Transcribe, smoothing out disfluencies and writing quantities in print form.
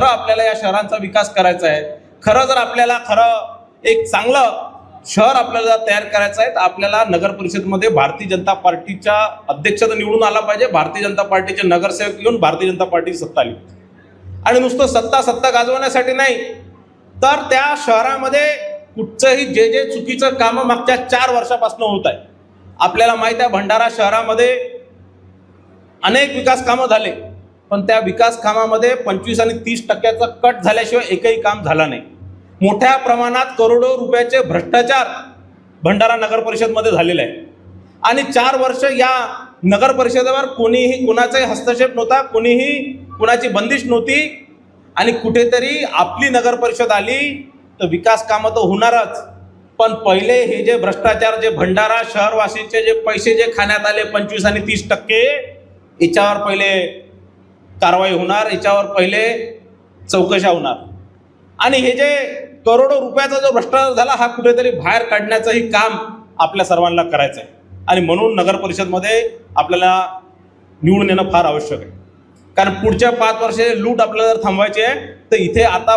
खरं आपल्याला या शहरांचा विकास करायचा आहे, खरं जर आपल्याला एक चांगलं शहर आपल्याला तयार करायचं आहे, तर आपल्याला नगर परिषदमध्ये भारतीय जनता पार्टीच्या अध्यक्ष निवडून आला पाहिजे, भारतीय जनता पार्टीचे नगरसेवक येऊन भारतीय जनता पार्टीची सत्ता आली आणि नुसतं सत्ता गाजवण्यासाठी नाही, तर त्या शहरामध्ये कुठचंही जे चुकीचं कामं मागच्या 4 वर्षापासून होत आहे. आपल्याला माहित आहे भंडारा शहरामध्ये अनेक विकास कामं झाले, पण त्या विकास कामामध्ये 25 आणि 30% कट झाल्याशिवाय एकही काम झालं नाही. मोठ्या प्रमाणात करोडो रुपयाचे भ्रष्टाचार भंडारा नगर परिषदमध्ये झालेले आहे आणि 4 वर्ष या नगर परिषदेवर कोणाचाही हस्तक्षेप नव्हता, कोणाची बंदिश नव्हती आणि कुठेतरी आपली नगर परिषद आली तर विकास कामं तर होणारच, पण पहिले हे जे भ्रष्टाचार, जे भंडारा शहरवासींचे जे पैसे जे खाण्यात आले 25 आणि 30%, याच्यावर पहिले कारवाई होणार, याच्यावर पहिले चौकशा होणार आणि हे जे करोडो रुपयाचा जो भ्रष्टाचार झाला हा कुठेतरी बाहेर काढण्याचंही काम आपल्या सर्वांना करायचं आहे आणि म्हणून नगर परिषदमध्ये आपल्याला निवडून येणं फार आवश्यक आहे. कारण पुढच्या 5 वर्षे लूट आपल्याला जर थांबवायची आहे तर इथे आता